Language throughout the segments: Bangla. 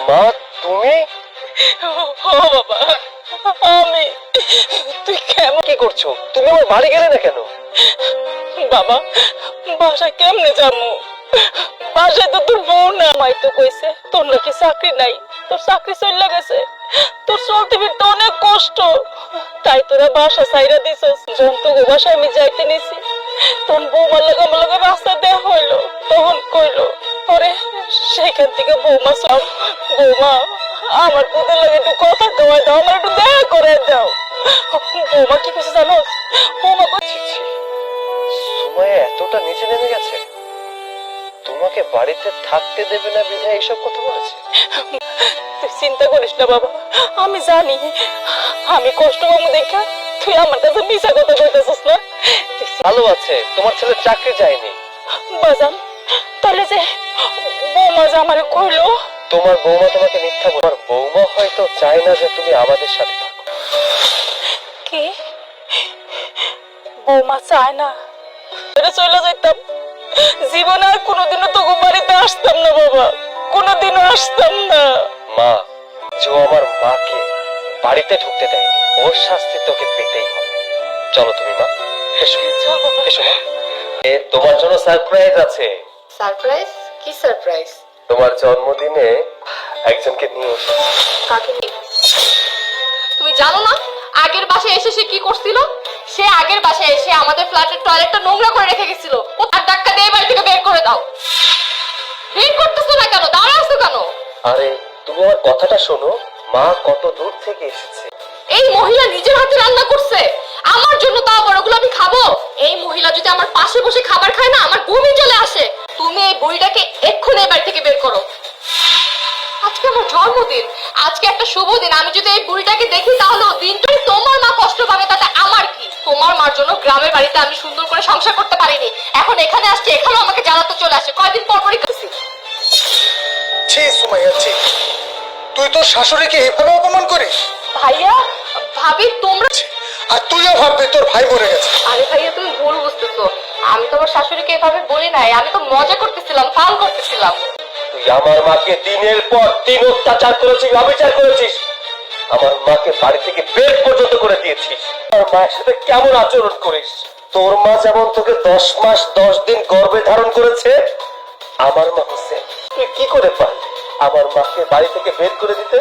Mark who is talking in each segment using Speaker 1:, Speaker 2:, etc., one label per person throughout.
Speaker 1: মা তুমি?
Speaker 2: ও বাবা, আমি। তুই কেমন
Speaker 1: কি করছো? তুমি আমার বাড়ি গেলে না কেন?
Speaker 2: বাবা, বাসায় কেমনে যাবো? বাসায় তো তোর বউ না। মাই তো কইছে তোর নাকি চাকরি নাই, তোর চাকরি চলে গেছে, তোর চলতে ফিরতে অনেক কষ্ট, তাই তোরা বাসা ছাইরা দিছস। যখন তোকে বাসায় আমি যাইতে নিছি, তখন বৌমার লাগে আমার লগে রাস্তা দেওয়া হইলো, তখন কইলো পরে সেখান থেকে বৌমা সব, বৌমা আমার তোদের লাগে একটু কথা কওয়াই দাও, আমার একটু দেখা করে দাও। বৌমা কি কিছু জানো? বৌমা
Speaker 1: ছি, সময় এতটা নিচে নেমে গেছে, তোমাকে বাড়িতে থাকতে দেবে না বিধায় এইসব কথা বলেছে।
Speaker 2: তুই চিন্তা করিস না বাবা, আমি জানি আমি কষ্ট পাবো দেখা তুই আমার কাছে মিশা কথা কইতেছিস না।
Speaker 1: ভালো আছে, তোমার ছেলে চাকরি যায়নি।
Speaker 2: বাজান, তাহলে যে বৌমা যে আমারে কইলো,
Speaker 1: তোমার বৌমা তোমাকে মিথ্যা বলে। তোমার বৌমা হয়তো চায় না যে তুমি আমাদের সাথে থাকো।
Speaker 2: কি বৌমা চায় না চলে যাইতাম, জীবনে আর কোনোদিনও তো বাড়িতে আসতাম না বাবা, কোনোদিনও আসতাম না।
Speaker 1: মা, যে আমার মাকে বাড়িতে ঢুকতে দেয়নি, ওর শাস্তি তোকে পেতেই হবে। চলো তুমি মা, এসো এসো মা। তোমার জন্য সারপ্রাইজ আছে।
Speaker 3: সারপ্রাইজ? কি সারপ্রাইজ?
Speaker 1: তোমার জন্মদিনে একজনকে নিয়ে এসেছি।
Speaker 3: কাকে নিয়ে? তুমি জানো না আগের বাসায় এসে সে কি করছিল? সে আগের বাসায় এসে আমাদের ফ্ল্যাটের টয়লেটটা নোংরা করে রেখে গেছিল। ও তার ডাক্কা দিয়ে বাড়ি থেকে বের করে দাও। বের করতেছো না কেন? দাঁড়াচ্ছো কেন?
Speaker 1: আরে তুমি আমার কথাটা শোনো, মা কত দূর থেকে এসেছে।
Speaker 3: এই মহিলা নিজের হাতে রান্না করছে আমার জন্য, তা আবার ওগুলো আমি খাবো? এই মহিলা যদি আমার পাশে বসে খাবার খায় না, আমার বমি চলে আসে। তুমি এই বুড়িটাকে এক্ষুনি এই বাড়ি থেকে বের করো। আজকে আমার জন্মদিন, আজকে একটা শুভ দিন। আমি যদি এই বুড়িটাকে দেখি তাহলে দিনটাই তোমার মা কষ্ট পাবে, তাতে আমার কি? তোমার মার জন্য গ্রামের বাড়িতে আমি সুন্দর করে সংসার করতে পারিনি, এখন এখানে আসছে, এখানেও আমাকে জ্বালাতে চলে আসে। কয়দিন পর পরই কাছে।
Speaker 4: ছি সুমাইয়া, ছি, তুই তোর শাশুড়িকে এভাবে অপমান করিস?
Speaker 3: ভাইয়া, ভাবি, তোমরা।
Speaker 4: আর তুইও ভাববি তোর ভাই মরে গেছে।
Speaker 3: আরে ভাইয়া, তুমি ভুল বুঝতেছো। আমি তো আমার শাশুড়িকে এভাবে বলি নাই, আমি তো মজা করতেছিলাম, ফান করতেছিলাম।
Speaker 1: তুই আমার মাকে দিনের পর দিন অত্যাচার করেছিস, অবিচার করেছিস, আমার মাকে বাড়ি থেকে বের পর্যন্ত করে দিয়েছিস। আমার মায়ের সাথে কেমন আচরণ করিস? তোর মা যেমন তোকে 10 মাস 10 দিন গর্ভে ধারণ করেছে, আমার মা হোসেন, তুই কি করে পারলি আমার মাকে বাড়ি থেকে বের করে দিতে?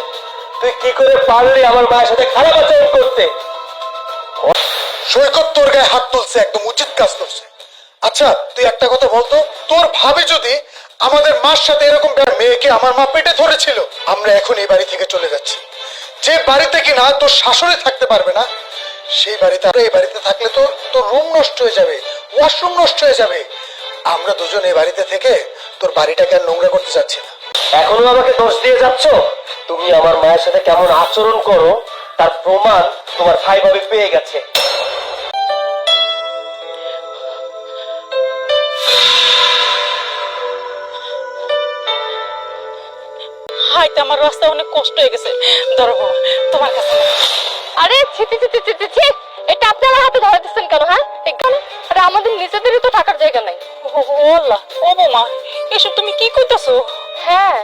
Speaker 1: তুই কি করে পারলি আমার মায়ের সাথে খারাপ আচরণ করতে?
Speaker 4: সৈকত তোর গায়ে হাত তুলছে, একদম উচিত কাজ করছে। আচ্ছা তুই একটা কথা বলতো, তোর ভাবি যদি আমাদের মার সাথে এরকম মেয়েকে আমার মা পেটে ধরেছিল, আমরা এখন এই বাড়ি থেকে চলে যাচ্ছি। যে বাড়িতে কিনা তোর শাশুড়ি থাকতে পারবে না, সেই বাড়িতে, এই বাড়িতে থাকলে তো তোর রুম নষ্ট হয়ে যাবে, ওয়াশরুম নষ্ট হয়ে যাবে। আমরা দুজন এই বাড়িতে থেকে তোর বাড়িটাকে আর নোংরা করতে চাচ্ছি না।
Speaker 1: এখনো আমাকে দোষ দিয়ে যাচ্ছ? তুমি আমার মায়ের সাথে কেমন আচরণ করো তার প্রমাণ তোমার ভাই ভাবি পেয়ে গেছে।
Speaker 2: হাইতে আমার রাস্তা অনেক কষ্ট হয়ে গেছে, ধরো বাবা তোমার কাছে।
Speaker 3: আরে ছি ছি ছি ছি ছি ছি, এটা আপনি আমার হাতে ধরে দিচ্ছেন কেন? হ্যাঁ, এখানে আরে আমাদের নিজেদেরই তো থাকার জায়গা নাই।
Speaker 2: ও আল্লাহ, ও বৌমা এসব তুমি কি কইতাছো?
Speaker 3: হ্যাঁ,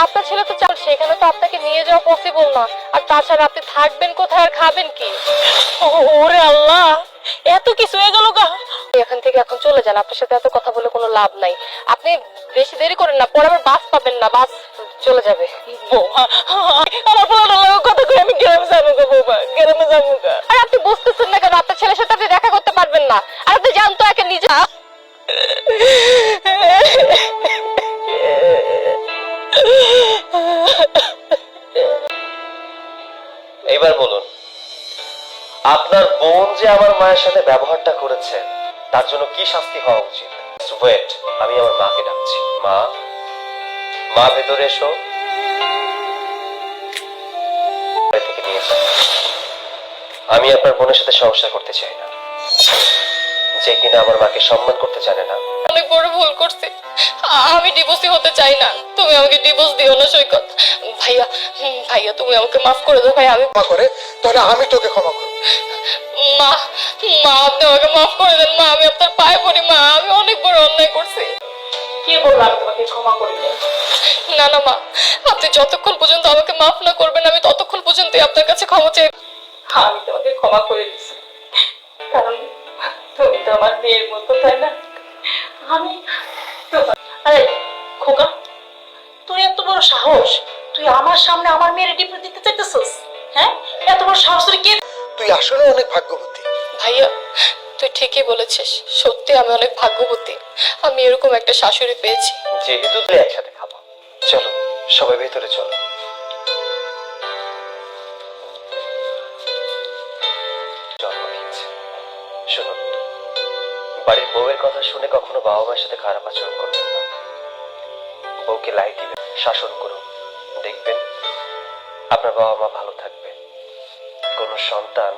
Speaker 3: আপনার ছেলে তো চাল, সেখানে তো আপনাকে নিয়ে যাওয়া পসিবল না। আর তাছাড়া আপনি থাকবেন কোথায় আর খাবেন কি?
Speaker 2: ওরে আল্লাহ, এত কিছু হয়ে গেল গা।
Speaker 3: এখান থেকে এখন চলে যান, আপনার সাথে এত কথা বলে কোনো লাভ নাই। আপনি বেশি দেরি করেন না, পরে আবার বাস পাবেন না, বাস চলে যাবে।
Speaker 2: বৌমা, আমার পোলাটার লাগে কথা কই আমি গ্রামে যাবো গা বৌমা, গ্রামে যাবো গা।
Speaker 3: আর আপনি বুঝতেছেন না কেন? আপনার ছেলের সাথে আপনি দেখা করতে পারবেন না। আর আপনি জানতো একে নিজে।
Speaker 1: এবার বলুন, আপনার বোন যে আমার মায়ের সাথে ব্যবহারটা করেছে তার জন্য কি শাস্তি হওয়া উচিত? ওয়েট, আমি আমার মাকে ডাকছি। মা, মা ভেতরে এসো। বাড়ি থেকে নিয়ে যাও। আমি আপনার বোনের সাথে সংসার করতে চাই না, যে কিনা আমার মাকে সম্মান করতে জানে না।
Speaker 3: অনেক বড় ভুল করছি, আমি ডিভোর্সই হতে চাই না। তুমি আমাকে ডিভোর্স দিও না সৈকত। ভাইয়া, ভাইয়া তুমি আমাকে মাফ করে দাও ভাই। আমি
Speaker 4: ক্ষমা করে, তাহলে আমি তোকে ক্ষমা করব।
Speaker 3: মা, মা আপনি আমাকে মাফ করে দেন মা, আমি আপনার পায়ে পড়ি মা, আমি অনেক বড় অন্যায় করছি।
Speaker 2: কে বললো আমি তোমাকে ক্ষমা করি না?
Speaker 3: না না মা, আপনি আপনি যতক্ষণ পর্যন্ত আমাকে মাফ না করবেন আমি ততক্ষণ পর্যন্তই আপনার কাছে ক্ষমা চাই।
Speaker 2: আমি তোমাকে ক্ষমা করে দিছি, কারণ তুমি তো আমার মেয়ের মতো, তাই না? আমি আরে খোকা, তুই এত বড় সাহস, তুই আমার সামনে আমার মেয়ের ডিভোর্স দিতে চাইতেছিস? হ্যাঁ, এত বড় সাহস তোর কে?
Speaker 4: তুই আসলে অনেক ভাগ্যবতী।
Speaker 3: ভাইয়া তুই ঠিকই বলেছিস, সত্যি আমি অনেক ভাগ্যবতী, আমি এরকম একটা শাশুড়ি পেয়েছি।
Speaker 1: যেহেতু তুই একসাথে খাবো, চলো সবাই ভেতরে চলো। জন্ম নিয়েছে। শুনুন, বাড়ির বউয়ের কথা শুনে কখনো বাবা মায়ের সাথে খারাপ আচরণ করবেন না। বউকে লাই দিবেন, শাসন করুন, দেখবেন আপনার বাবা মা ভালো থাকবে। কোনো সন্তান